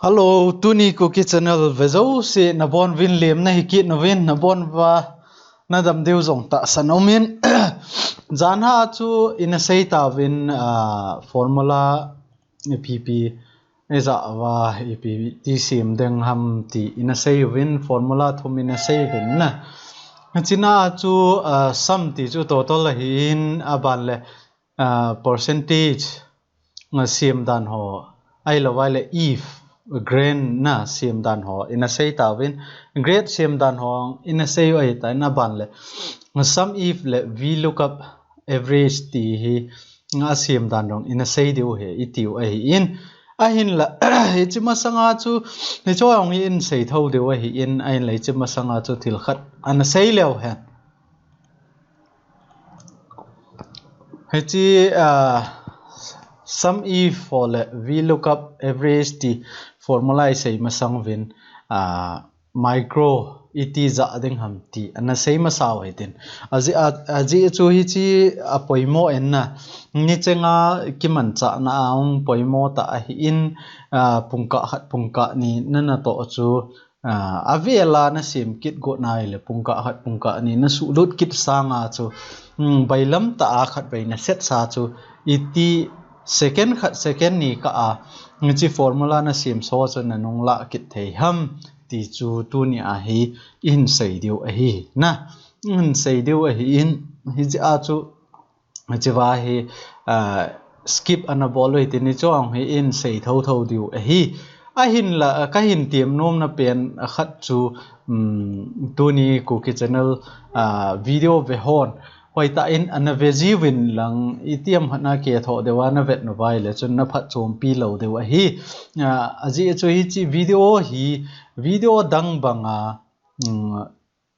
Hello, Tuni KUKI channel vezo si nabon vin liam na hikit na vin nabon va na dam deu zong ta sanomin zan ha chu in a sei ta vin formula pp eza wa pp ti sim deng ham ti in a sei vin formula thum in a sei vin na china chu sum ti chu total hi in aban le percentage nga sim dan ho ai lo wai le if grain na sim dan ho in a sei ta win grade sim dan ho in a sei ai ta na ban le sum if le v lookup average ti hi nga sim dan dong in a sei deu he itiu ai in a hin la hi chima sanga chu ni cho ong in sei tho deu hi in ai le chima sanga chu thil khat an sei leo he he chi sum if for le v lookup average ti formula sei masang vin micro iti za ding ham ti ana sei masaw hetin aji chu hi chi apoimo enna ni chenga kiman cha na ong poimo ta hi in pungka ni nana to chu avela na sim kit go nai le pungka ni na su lut kit sanga chu bailam ta khat bai na set sa chu iti second ni ka chi formula na sim so chu na nong la kit thei ham ti chu tu ni a hi in sei deu a hi na in sei deu a hi in hi a chu chiwa hi skip ana boloi ti ni chong hi in sei tho deu a hi a hin la ka hin tiam nom na pen khat chu tu ni KUKI channel video ve hon hoi ta in ana veji win lang itiam hana ke tho dewa na vet no vai le chun na phat chom pi lo dewa hi aji chu hi chi video dang banga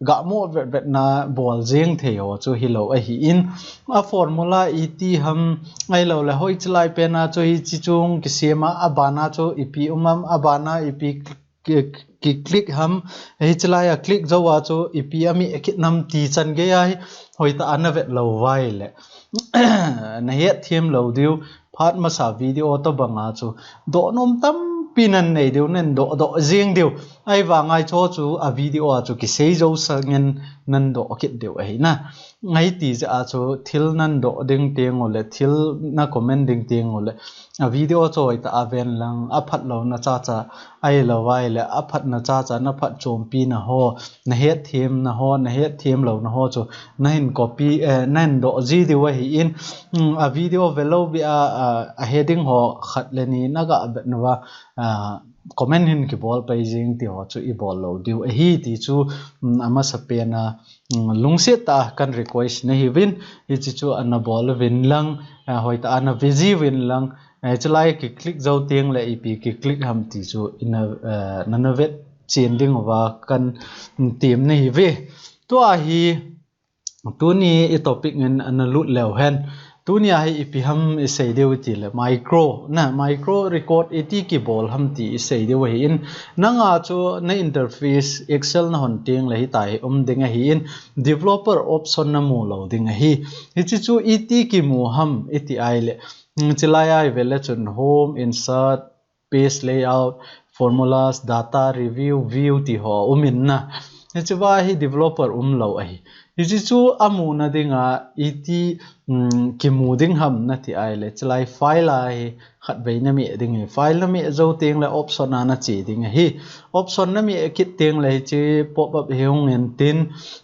ga mo vet na bol jeng theo chu hi lo a hi in a formula iti ham ai lo le hoi chlai pe na chu hi chi chung ki sema abana chu ipi umam abana ipi ki click ham hi chlai a click zo wa chu ipi ami ekit nam ti chan ge ai hoi ta ana vet lo vai le na het thiam lo diu phat ma sa video to banga chu do nom tam pinan nei deu nen do jeng deu ai wa ngai cho chu a video a chu ki sei zo sangen nan do kit deu ai na ngai ti ja chu thil nan do ding teng ole thil na comment ding teng ole a video choi ta aven lang a phat lo na cha ai lo wai le a phat na cha na phat chom pi na ho na het thim na ho na het thim lo na ho chu na hin copy nan do ji de wa hi in a video velo bi a heading ho khat le ni na ga na wa comment hin ki bol paging ti ho chu i bol lo diu a hi ti chu ama sapena lungse ta kan request na hi win hi chu an bol win lang hoi ta an visi win lang chlai ki click zo tiang le ip ki click ham ti chu in nanavet chen ding wa kan tim na hi ve to a hi tu ni i topic ngen an lut lew hen tu ni a hi ipi ham sei deu ti le micro record eti ki bol ham ti sei deu hi in nanga chu na interface excel na hon ting le hi tai ding a hi in developer option na mu lo ding a hi chu eti ki mu ham eti ai le chilai ai vele chun home insert page layout formulas data review view ti ho na chiwa hi developer lo ai hi chu amuna dinga iti kimuding ham na ti ai le chlai file ai khat bei na mi ding file na mi zo teng le option na chi ding hi option na mi kit teng le chi pop up heung en tin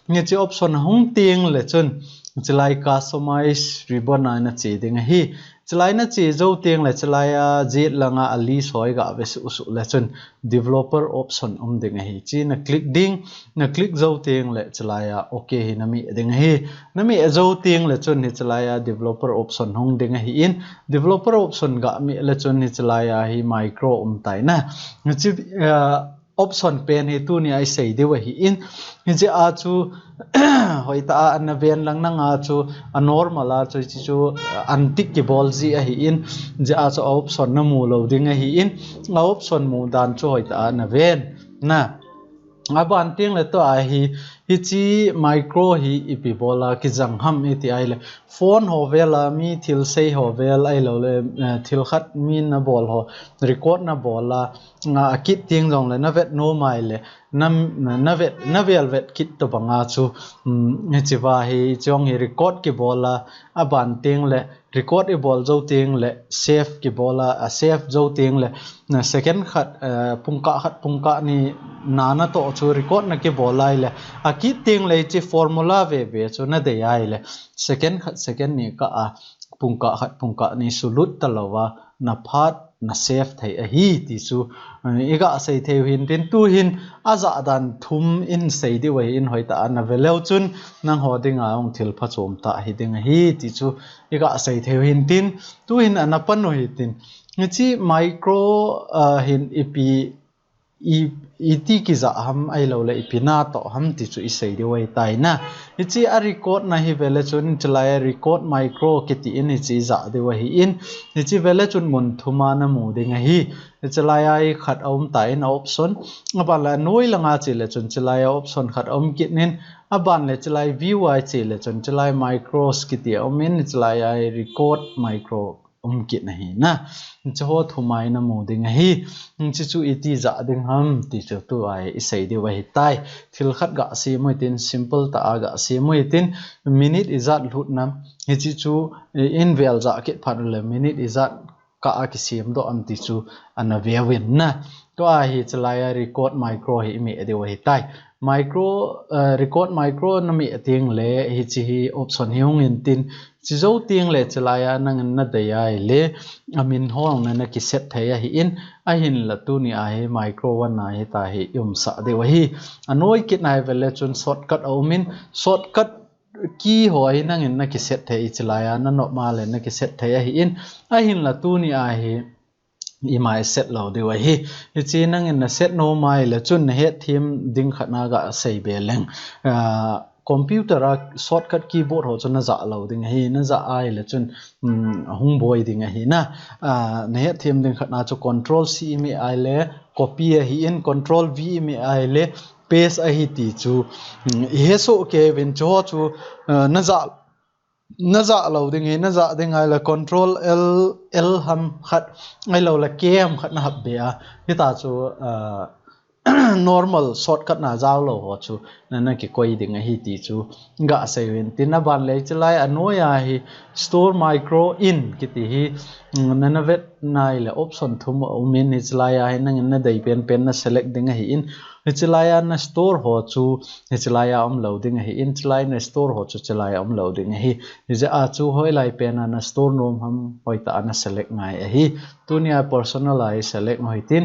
ni chi option hung teng le chun chlai customize ribbon na chi ding hi chlai na chi zo teng le chlai jet langa ali soi ga ve su le chun developer option ding hi chi na click zo teng le chlai okay hi na mi ding hi na mi zo teng le chun hi chlai developer option hung ding hi in developer option ga mi le chun hi chlai hi micro tai na chi option pen hi tu ni ai sei de wa hi in ji a chu hoi ta an ven lang na nga chu a normal a chu antik ki bol ji a hi in ji a chu option na mu lo ding a hi in a option mu dan chu hoi ta an ven na aban ting le to hi chi micro hi ipi bola ki jang ham iti ai le phone ho vela mi thil sei ho vel ai lo le thil khat min na bol ho record na bola nga kit ting jong le na vet no mai le na vel vet kit to banga chu ni chiwa hi chong hi record ki bola aban ting le record e bol zo ting le save ki bola a save zo ting le na second khat pungka ni nana to chu record na ki bolai le a ki ting le chi formula ve chu na de ai le second ni ka a pungka ni sulut talawa na phat na save thai a hi ti chu iga sei theu hin tin tu hin aza dan thum in sei di wei in hoita na veleu chun nang ho dinga ong thil pha chom ta hi dinga hi ti chu iga sei theu hin tin tu hin anapan no hi tin chi micro hin ipi iti ki za ham ai lo le ipina to ham ti chu isei de wei tai na ichi a record na hi vele chun chlai record micro kiti in ichi za de wei in ichi vele chun mun thuma na mu de nga hi chlai ai khat om tai na option abala noi langa chi le chun chlai option khat om kit nin aban le chlai view ai chi le chun chlai micros kiti om in chlai ai record micro kit na hi na cho thumai na mu ding hi chi chu iti za ding ham ti chu tu ai isei de wa hi tai thil khat ga si moi tin simple ta ga si moi tin minute izat lut nam hi chi chu in vel za ke phat le minute izat ka a ki sim do am ti chu ana ve win na to a hi chlai record micro hi me de wa hi tai micro record micro na mi ting le hi chi hi option hi hong in tin chi zo ting le chlaya nang na de ai le amin hong na ki set thaya hi in a hin la tu ni a hi micro wan na hi ta hi yum sa de wa hi anoi kit nai vele chun shortcut aumin shortcut ki hoi nang in na ki set thai chlaya na no ma le na ki set thaya hi in a hin la tu ni a hi imai set lo de wa hi chi nang in na set no mai le chun he thim ding khana ga sei be leng computer a shortcut keyboard ho chun na za lo ding hi na za ai le chun hung boy ding hi na ne he thim ding khana chu control c mi ai le copy hi in control v mi ai le paste a hi ti chu he so ke win cho chu na za lo ding hi na za ding ai la control l ham khat ai lo la kem khat na hab be a hi ta chu normal shortcut na zaw lo ho chu na ki koi ding hi ti chu ga seven tin na ban le chlai anoya hi store micro in ki ti hi na vet nai le option thum o min ni chlai a nang na dei pen na select ding hi in chlai na store ho chu chlai am loading hi in chlai na store ho chu chlai am loading hi je a chu hoi lai pen na store nom ham hoi ta na select ngai hi tunia personalize select hoi tin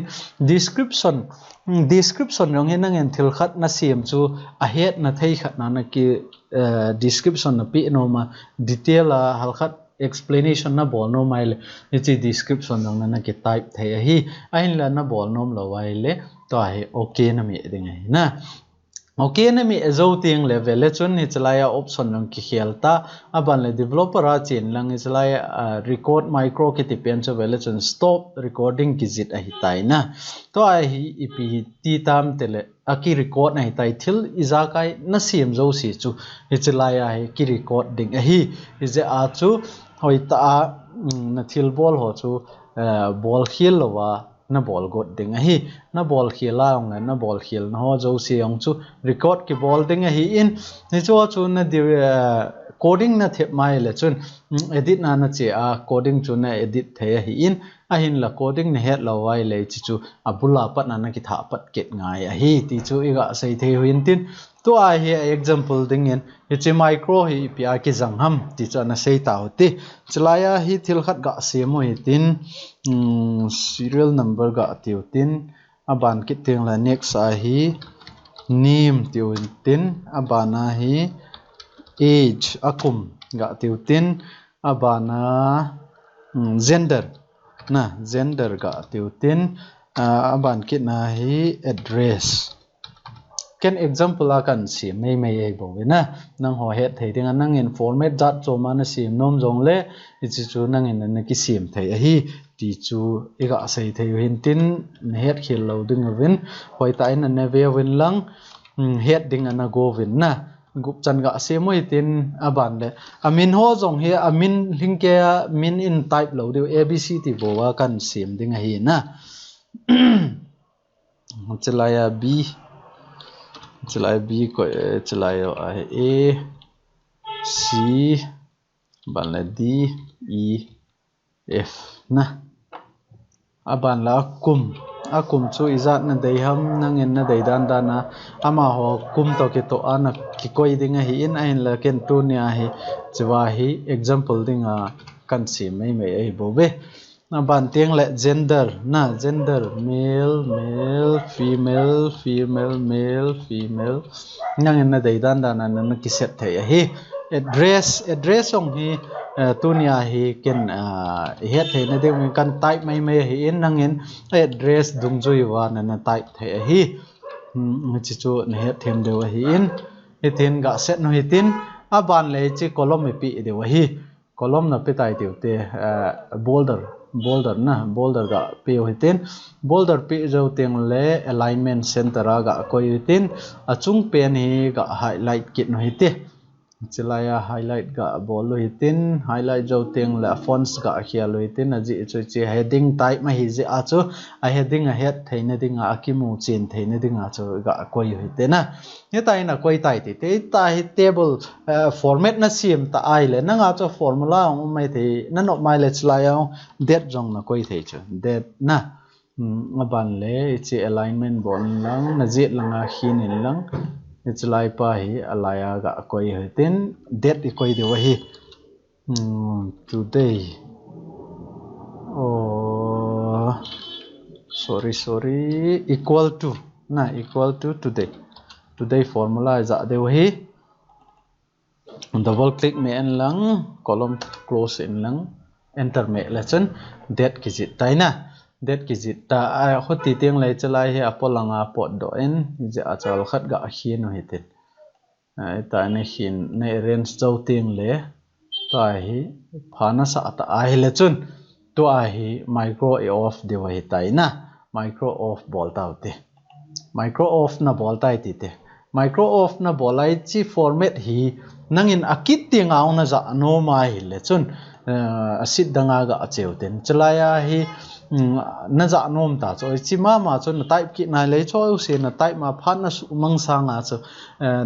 description rong he nang en thil khat na sim chu a het na thei khat na ki description na pi no ma detail a hal khat explanation na bol no mai le chi description rong na ki type thei hi a hin la na bol nom lo wai le to hi okay na mi ding hi na okay na mi zo ting level le chun ni chlaya option rong ki khelta aban le developer a chin lang ni chlaya record micro ki ti pen chu vele chun stop recording ki zit a hi tai na to a hi ipi ti tam tele a ki record na hi tai thil iza kai na sim zo si chu hi chlaya hi ki recording a hi je a chu hoi ta na thil bol ho chu bol khil lowa na ball got ding hi na ball khila ong na ball khil na ho zo si ong chu record ki ball ding hi in ni chu na coding na thep mai le chun edit na che a coding chu na edit the hi in a hin la coding na het lo wai le chu abula pat na ki tha pat ket ngai a hi ti chu iga sei the hin tin to a hi example ding in chi micro hi pia ki jang ham ti cha na sei ta hoti chlaya hi thil khat ga se mo hi tin serial number ga tiu tin aban ki teng la next a hi name tiu tin abana hi age akum ga tiu tin abana gender ga tiu tin aban ki na hi address ken example a kan si mai ai bo na nang ho het thei ding nang in format jat cho ma na sim nom jong le chi chu nang in na ki sim thei hi ti chu iga sei thei hin tin het khil lo ding win hoi ta in na ve win lang het ding ana go win na gup chan ga se moi tin aban le amin ho jong he amin lingke min in type lo de abc ti bo wa kan sim ding hi na chelaya b ko chelaya a c ban la d e f na aban la akum chu izat na dei ham nangin na dei dan dana ama ho kum to ke to ana ki koi dinga hi in ain la ken tu nia hi chwa hi example dinga kan si mai mai ai bo be na ban tiang le gender na gender male female male nangin na dei dan dana na ki set thai hi address ong hi tunia hi ken het thei na ding kan type mai hi in nangin address dungjui wa na type thei hi chi chu na het them de wa hi in ethin ga set no hitin aban le chi column pi de wa hi column na pe tai tiu te boulder ga pe hitin boulder pi zo teng le alignment center ga koi hitin achung pen hi ga highlight kit no hiti chilaya highlight ga bolo hitin highlight jo teng la fonts ga khia lo hitin aji chi heading type ma hi je a chu a heading a head theina ding a akimu chen theina ding a chu ga koi hitena he tai na koi tai ti te ta hi table format na sim ta ai le na nga chu formula ong mai the na no mai le chilaya date jong na koi the chu date na aban le chi alignment bon lang na je langa hin in lang Ichlai pa hi alaya ga koi hitin date koi de wa hi today sorry equal to today formula za de wa hi double click me en lang column close in lang enter me lesson date ki jit tai na date ki jit ta a khoti teng lai chalai he apolanga pot do en je achal khat ga hin no hitin ta ne hin ne range chau teng le ta hi phana sa ta a hi le chun to a hi micro off de wa hi tai na micro off bol ta te micro off na bol tai ti te micro off na bolai chi format hi nangin akit tinga na za no ma hi le chun asit danga ga acheu ten chalaya hi na za nom ta cho chi ma cho na type ki na le cho se na type ma phan na su mang sa nga cho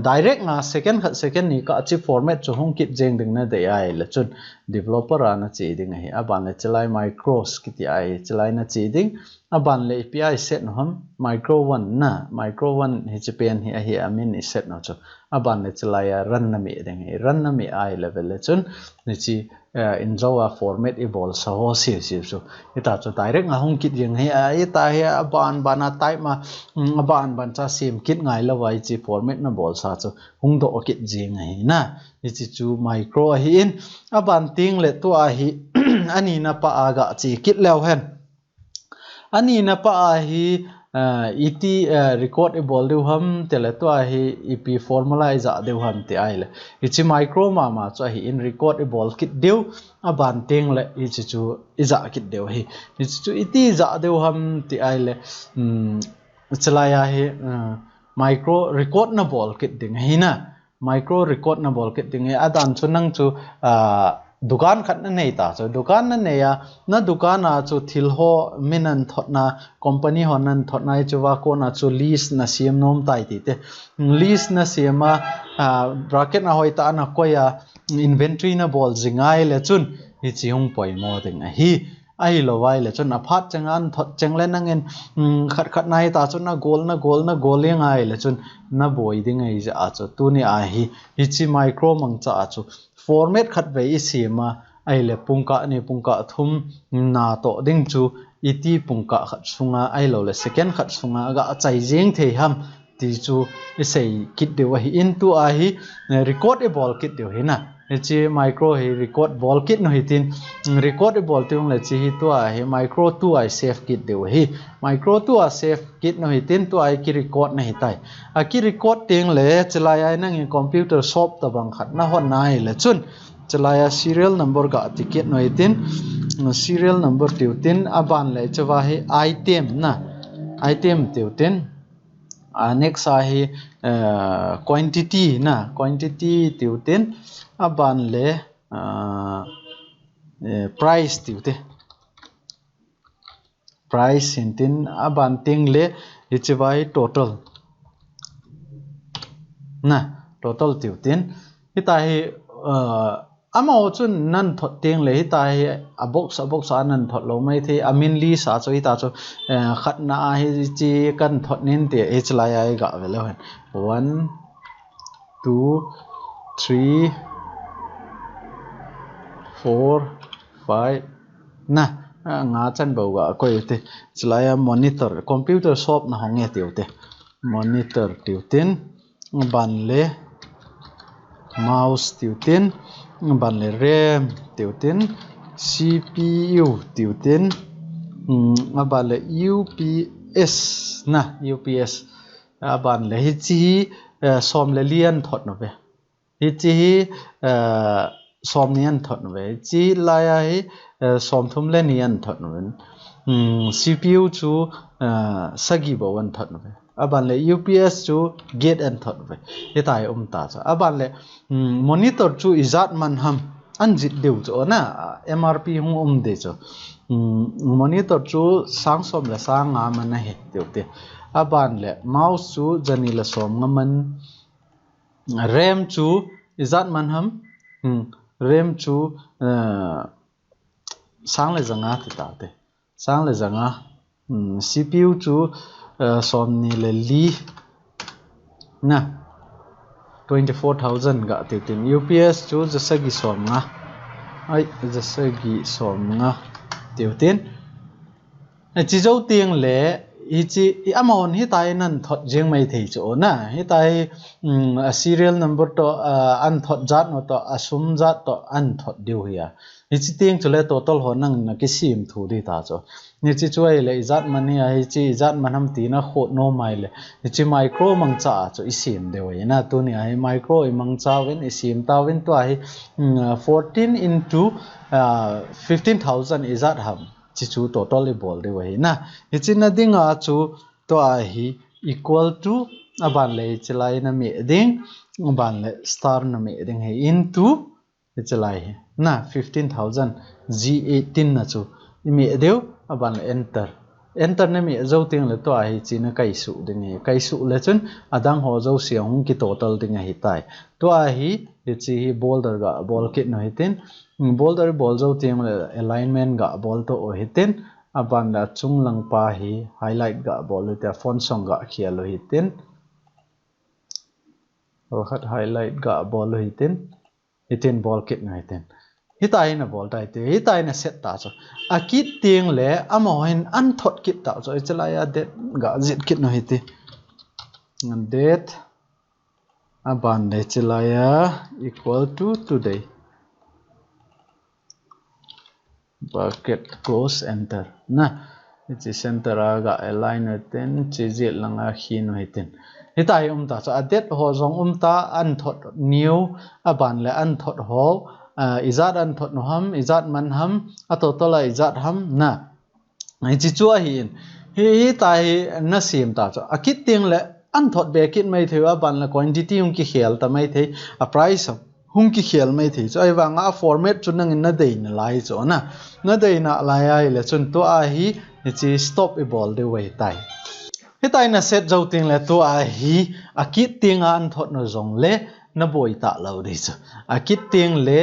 direct nga second ni ka chi format cho hong kit jeng ding na de ai le chun developer ana chi ding hi aban le chalai micros ki ti ai chalai na chi ding aban le api set no ham micro 1 hi chi pen hi amin i set no cho aban le chalai run na mi ai level le chun ni chi in jawa format evolve so so ita cho direct nga hong kit jeng hi ai ta hi aban bana type ma aban ban cha sim kit ngai la wai chi format na bol sa cho hung do kit jeng hi na ni chi chu micro hi in aban ting le to a hi ani na pa aga chi kit lew hen ani na pa a hi et record ebol de ham tele to a hi ep formula za de ham te ai le ichi micro ma cho hi in record ebol kit deu aban teng le ichi chu iza kit deu hi ichi chu iti za de ham te ai le chalaya hi micro record na bol kit ding hi na micro record na bol kit ding adan chu nang chu dukan khat na nei ta so dukan na nei ya na dukan a chu thil ho minan thotna company honan thotna chuwa ko na chu list na siam nom tai ti te list na siama bracket na hoi ta na ko ya inventory na bol jingai le chun hi chi hung poi mo ding a hi ai lo wai le chun a phat changan thot changle nangen khat nai ta chun na gol yang ai le chun na boi ding ai ja a chu tu ni a hi chi micro mang cha a chu format khat ve isima ai le pungka thum na to ding chu iti pungka khat sunga ai lo le second khat sunga ga chai jeng the ham ti chu isei kit de wa hi into a hi recordable kit de hi na chi micro hi record ball kit no hitin recordable tung le chi hi to a hi micro 2 ai save kit de hi micro 2 a save kit no hitin to ai ki record na hi tai a ki record ting le chalai ai nang computer shop ta bang khat na hon nai le chun chalaya serial number ga ticket noi tin serial number tiu tin aban le chawa hi item na item tiu tin next hi quantity na quantity tiu tin aban le price tiu te price in tin aban ting le chawa hi total na total tiu tin hitai amao chun nan thot ting le hitai a box nan thot lo mai the amin li sa cho hita cho khat na hi chi kan thot nin te h lai ai ga velo 1 2 3 4 5 na nga chan bo ga ko te chlaya monitor computer shop na honge tiu te monitor tiu tin ban le mouse tiu tin ban le RAM tiu tin CPU tiu tin ban le UPS na UPS ban le hi chi som le lian thot no ve hi chi som nian thot no ve chi la ya hi som thum le nian thot no ve CPU chu sagi bo wan thot no ve aban le UPS chu get and thot ve hitai ta cha aban le monitor chu izat man ham anjit deu cho na MRP hung de cho monitor chu sang som la sang nga man he deu te aban le mouse chu jani la som ngaman RAM chu izat man ham RAM chu sang le zanga ti ta te sang le zanga CPU chu som ni le li na 24,000 ga tin UPS chu jasagi som nga ai jasagi som nga tin chi zo tiang le chi amon hi tai nan thot jeng mai thei cho na hi tai serial number to an thot jat no to asum jat to an thot diu ya hi chi tiang chule total ho nang na ki sim thu ri ta cho ni chi chuai le izat mani hi chi izat manam ti na kho no mai le hi chi micro mang cha cho isim de wei na tu ni ai micro i mang cha wen isim ta wen to ai 14 into 15,000 izat ham chi chu total i bol de wei na hi chi na dinga chu to ai hi equal to aban le chlai na me ding aban le star na me ding he into chlai na 15,000 G18 na chu mi deu aban enter na mi zo ting le to ai chi na kai su ding he kai su le chun adang ho zo siang ki total ding hi tai to ai hi chi boulder ga ball kit no hitin boulder ball zo ting le alignment ga ball to o hitin aban la chung lang pa hi highlight ga ball te font song ga khialo hitin o khat highlight ga ball hitin ball kit no hitin hitai na bol tai te hitai na set ta cho akit tiang le amohin an thot kit ta cho chalaya det ga zit kit no hiti det aban le chalaya equal to today bucket close enter na chi center ga align ten chi zit langa hin no hitin hitai ta cho adet ho zong ta an thot new aban le an thot ho izat an thot no ham izat man ham a total izat ham na ai chi chu hi tai na sim ta cho akit ting le an thot be kit mai thewa ban la quantity hung ki khel ta mai the a price hung ki khel mai the cho ai wanga format chu nang na dei na lai cho na dei na lai ai le chun to a hi chi stop e ball de way tai hi tai na set zo ting le to a hi akit ting an thot no zong le na boi ta lo ri cho akit ting le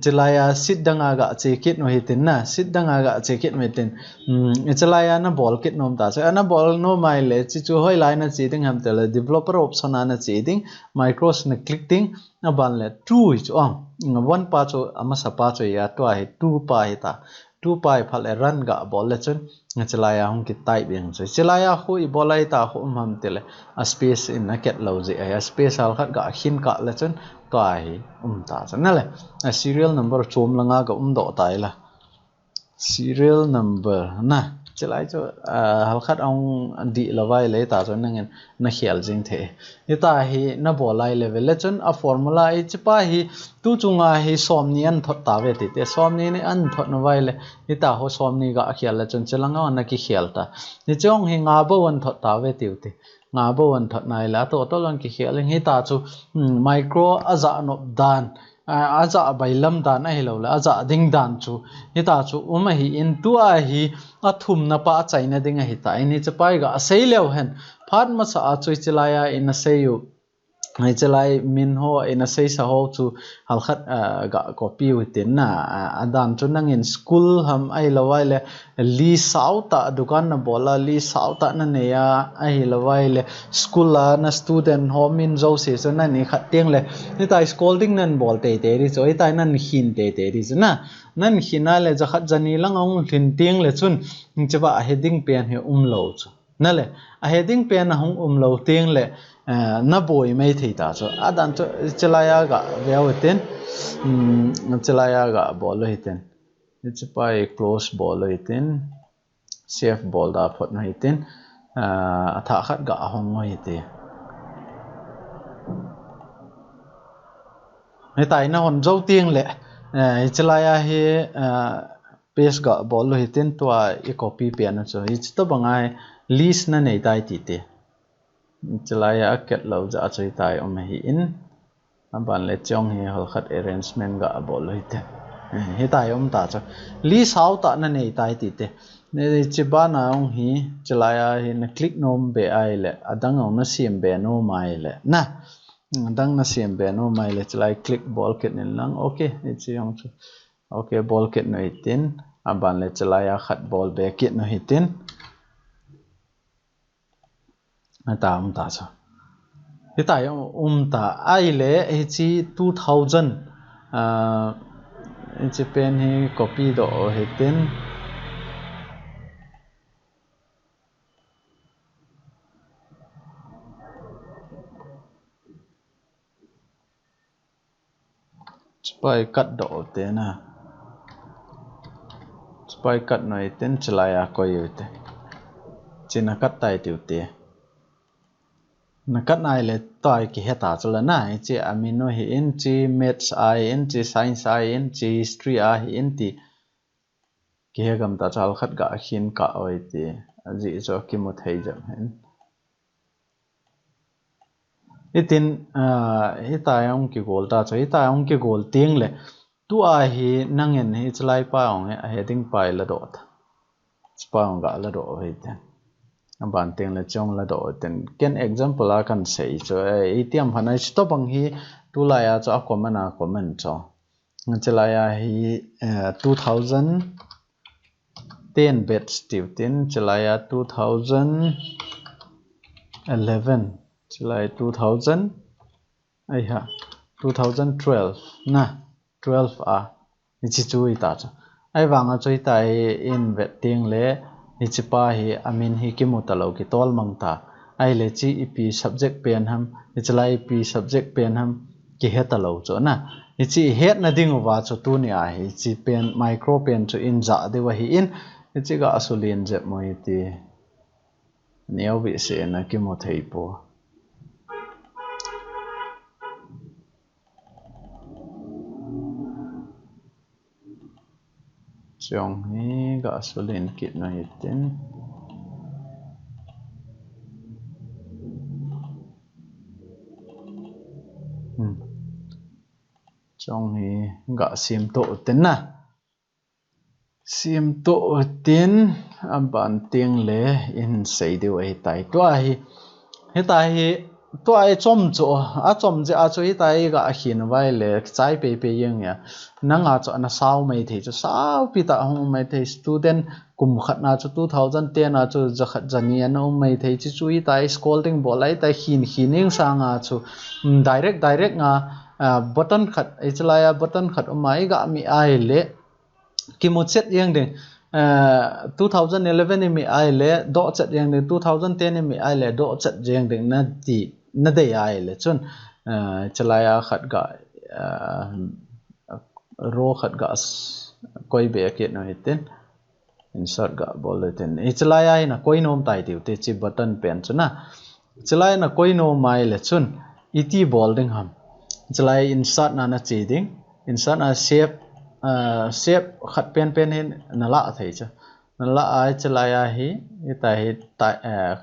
chalaya sit danga ga chekit no hitin na sit danga ga chekit metin chalaya na ball kit nom ta cha na ball no mai le chi chu hoi lai na chi ding ham tele developer option ana chi ding micros na click ding na ban le 2 chu ang 1 pa chu ama sa pa chu ya to ai 2 pa hi ta 2 pa phal e run ga ball le chun chalaya hung ki tai beng chu chalaya khu I bolai ta khu ham tele a space in na ket lo ji a space al khat ga hin ka le chun to ai ta cha na le serial number chom langa ga do tai la serial number na chỉ lại cho hal khát ông đi là vai lấy ta cho nên nó hiểu chính thế như ta hi nó bỏ lại level lên chun a formula ấy chỉ pa hi tu chunga hi somni an thot ta về thì somni này an thot nó vai le như ta ho somni ga hiểu là chun chelang ang na ki hiểu ta như chong hi nga bo an thot ta về thì nga bo an thot này là to lan ki hiểu lên hi ta chu micro aza no dan aza bailam dan ai lo la aza ding dan chu hita chu hi in tu a hi athum na pa chaina ding a hita ini chapai ga sei lew hen phat ma sa a chui chilaya in a sei yu ai chalai min ho in a sei sa ho chu hal khat ga copy witin na adan chu nang in school ham ai lawai le li sauta dukan na bola li sauta na ne ya ai lawai le school la na student home in zo se so na ni khat teng le ni tai scolding nan bol te te ri choi tai nan hin te te ri na nan hina le za khat jani lang ong thin teng le chun chwa heading pen he lo chu na le a heading pen na hong lo teng le na boy mai thei ta cho adan cho chelaya ga veoten chelaya ga bol hiten it's by close ball hiten safe ball da phot na hiten tha khat ga hong hite nei tai na hon zo tieng le chelaya he pace ga ball hiten to a copy pe na cho it's to bangai list na nei tai ti te chelaya ket lo ja choi tai hi in ban le chong hi hol khat arrangement ga bol hite hi tai ta cha li sau ta na nei tai ti te ne chi ba na ong hi chelaya hi na click nom be ai le adang ong na sim be no mai le na adang na sim be no mai le chelai click ball ket nin lang okay ni chi ong chu okay ball ket no hitin ban le chelaya khat ball be ket no hitin ta cha hi tai ta ai le hi chi 2000 chi pen hi copy do hitin spy cut do te na spy cut noi ten chelaya ko yute china cut tai tiu te na kat nai le tai ki heta chula na chi amino hi in chi maths ai in chi science ai in chi history a hi in ti ki he gam ta chal khat ga hin ka oi ti ji cho ki mu thei jam hen itin hi ta ong ki gol ta cho hi ta ong ki gol ting le tu a hi nangen hi chlai pa ong a heading pai la dot pa ong ga la do hi te ban teng la chong la do ten ken example a kan sei cho atiam hanai stop ang hi tu la ya cho komana comment cho ngachela ya hi 2010 bet steve tin chela ya 2011 chela 2000 ai ha 2012 na 12 a ni chi chui ta cho ai wanga choi tai in bet ting le hichipa hi amin hi ki mutalo ki tol mangta ai le chi ep subject pen ham ichlai ep subject pen ham ki hetalo cho na ichi het na ding wa cho tu ni a hi chi pen micro pen cho in za de wa hi in ichi ga asulin je moi ti neo bi se na ki mo thei po chong hi ga asulin kit na hitin chong hi ga sim to ten na sim to tin ban ting le in sei de wei tai to hi to ai chom cho a chom je a choi tai ga hin vai le chai pe pe yang ya nanga cho na sau mai the cho sau pi ta hong mai the student kum khat na cho 2010 a cho ja khat jani an om mai the chi chui tai scolding bolai tai hining sanga cho direct nga button khat ichlaya button khat mai ga mi ai le ki mo set yang de 2011 mi ai le do chat yang de 2010 mi ai le do chat yang de na de ai le chun chalaya khat ga ro khat ga koi be ke no hitin insert ga bol ten ichlai ai na koinom tai tiu te chi button pen chuna chlai na koinom mai le chun iti bol ding ham chlai insert na chi ding insert na shape khat pen hin na la thei cha na la ai chlai a hi ita hi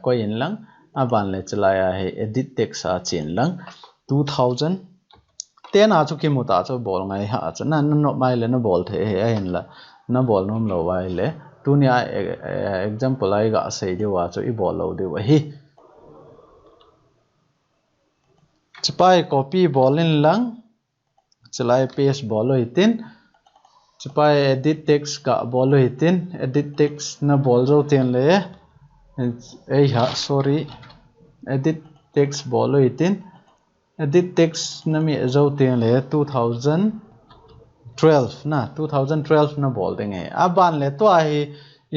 koin lang aban le chlai a hi edit text a chin lang 2000 ten a chu ki mu ta chu bol ngai ha cha na no mai le na bol the he a hin la na bol nom lo wai le tu nia example ai ga sei de wa chu I bol lo de wa hi chipai copy bol in lang chlai paste bol lo itin chipai edit text ka bol lo itin edit text na bol zo ten le ei ha sorry edit text bol lo itin edit text na mi zo ten le 2012 na 2012 na bol ding e aban le to ai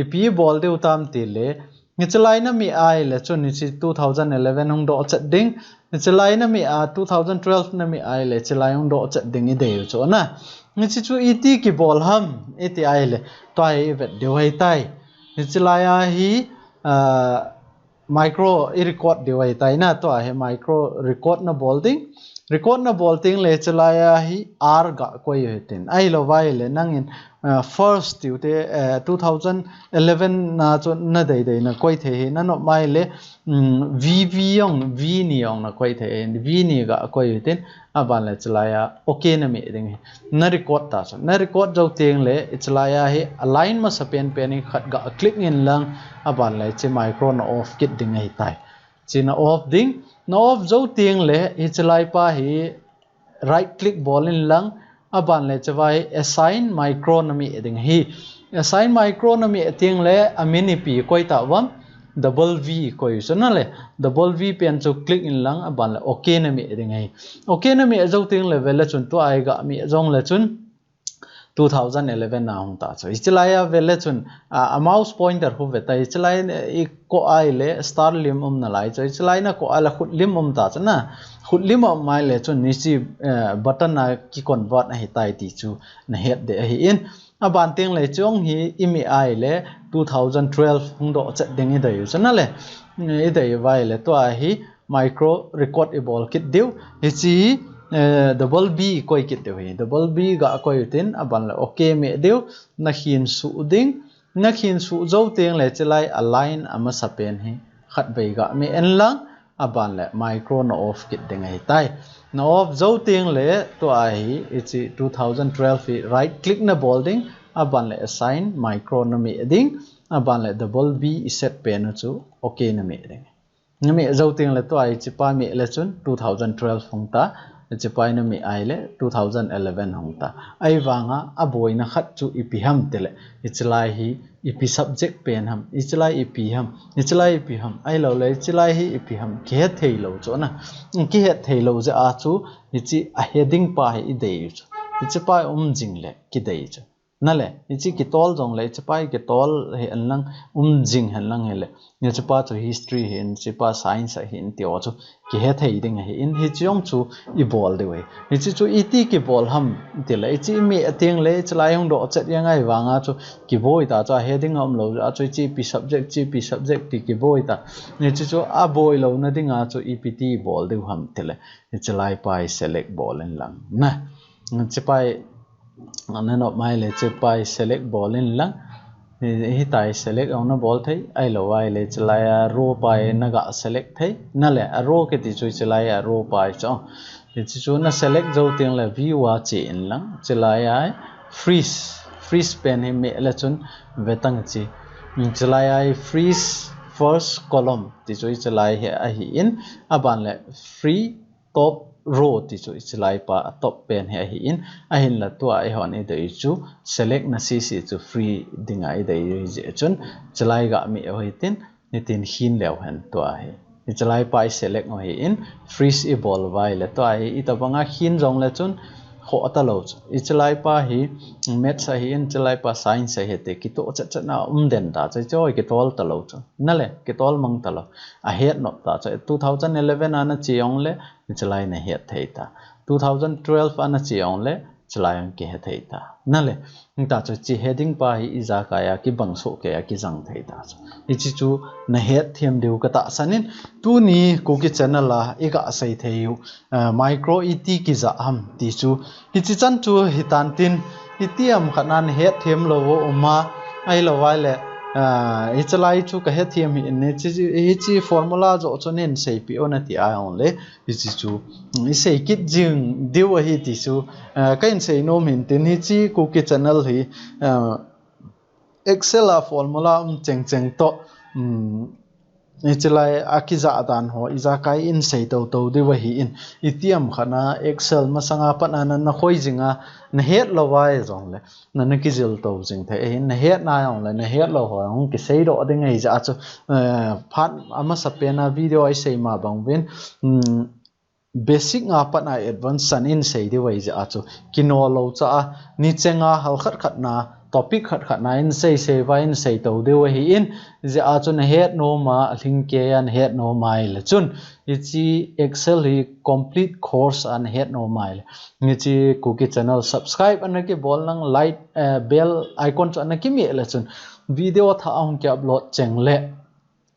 ipi bol de utam ti le ni chlai na mi ai le chun ni 2011 hong do chat ding ni chlai na mi a 2012 na mi ai le chlai hong do chat ding I de chu na ni chu it ki bol ham iti ai le to ai vet de hai tai ni chlai a hi micro record de hai tai na to ai micro record na bol ding record na bol ting le chlai a hi r ga koi hetin ai lo vai le nangin first tiu te 2011 na chu na dei na koi the na no mai le v yong v ni yong na koi the v ni ga koi hetin aban le chlai a okay na mi ding na record ta so na record jo ting le chlai a hi align ma sa pen ni khat ga click in lang aban le che micro na off kit ding ai tai chi na off ding na off zo ting le chlai pa hi right click bol in lang aban le chawai assign micronomy ding hi assign micronomy ting le amini pi koi ta wam double v koi so na le double v pen chu click in lang aban le okay na mi ding hi okay na mi zo ting le vela chun to ai ga mi zong le chun 2011 na hong ta so ichlaya vela chun a mouse pointer hu veta ichlai I ko ai le star lim na lai so ichlai na ko ala khut lim ta chana khut lim mai le chun ni chi button na ki convert na hi tai ti chu na het de hi in aban teng le chong hi imi ai le 2012 hung do chat ding I de yu chana le I de vai le to a hi micro recordable kit deu hi chi double b koi kit deu hi double b ga koi tin aban le okay me deu na hin su ding na hin su zo teng le chlai align ama sapen hi khat bei ga me en lang aban le micro na off kit ding ai tai na off zo teng le to ai ichi 2012 hi right click na bolding aban le assign micro na me ding aban le double b set pen chu okay na me ding na me zo teng le to ai chi pa me le chun 2012 hong ta chipai na mi ai le 2011 hong ta ai wanga aboi na khat chu ipi ham tele ichlai hi ipi subject pen ham ichlai ipi ham ai lo le ichlai hi ipi ham ke thei lo cho na ki he thei lo ja a chu ichi a heading pa hi I dei chu ichipai jing le ki dei chu na le ichi ki tol jong le ichipai ki tol he an lang jing han lang hele ni chipa chu history hin chipa science hin ti o chu ki he thei ding hi in hi chiong chu I bol de we ichi chu iti ki bol ham ti le ichi mi ateng le chlai hong do chat yang ai wanga chu ki boi ta cha heading om lo a chu chi pi subject ti ki boi ta ni chi chu a boi lo na ding a chu ept bol de ham ti le chlai pai select bol en lang na chipai na no mai le chipai select bol en lang hi tai select on na bol thai ai lo ai le chlai a row pai na ga select thai na le a row ke ti chu chlai a row pai cho ti chu na select zo tiang le view a che in lang chlai ai freeze pen hi me la chun vetang chi chlai ai freeze first column ti chu chlai he a hi in aban le free top row ti chu chlai pa top pen he hi in a hin la to ai hon e dei chu select na si chu free dinga ai dei je chun chlai ga mi hoitin nitin hin lew han to ai chlai pa select ho hi in freeze e bol vai le to ai I to banga hin jong le chun ho ta lo chlai pa hi maths hi in chlai pa science he te ki to cha na den ta choi ki tol ta lo na le ki tol mang ta lo a het no ta 2011 ana chiong le chlai na het thei ta 2012 ana chiong le chalai ang ke thei ta nale ta chu chi heading pa hi iza kaya ki bangso ke ki jang thei ta ichi chu na het thiam deu ka ta sanin tu ni KUKI channel la eka sei theiu micro iti ki za ham ti chu ichi chan chu hitan tin itiam khanan het thiam lo wo uma ai lo wai le ichalai chu ka he thiam hi ne chi formula zo chonen sei pi ona ti a onle ichi chu i sei kit jing deu hi ti chu kain sei no min tin hi chi KUKI channel hi excel a formula cheng cheng to ichalai akiza dan ho iza kai in sei to to de wa hi in itiam khana excel masanga panana na khoi jinga na het lawai zong le na ki jil to jing the hin na het na yong le na het lo ho hong ki sei ro de ngai ja chu phat ama sapena video ai sei ma bang win basic nga pana advanced san in sei de wai ja chu kino lo cha ni chenga hal khat khat na topic khat khat na in sei vai in sei to de wa hi in ja chun het no ma thing ke an het no mai le chun ichi excel hi complete course an het no mai le ni chi KUKI channel subscribe an ki bol nang like bell icon an ki mi le chun video tha ang ki upload cheng le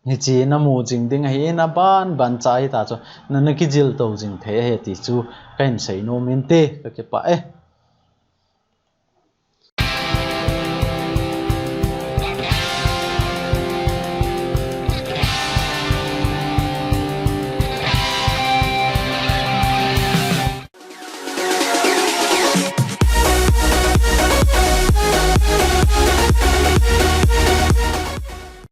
ni chi na mu jing ding hi na ban chai ta chu na ki jil to jing the he ti chu kain sei no min te ka ke pa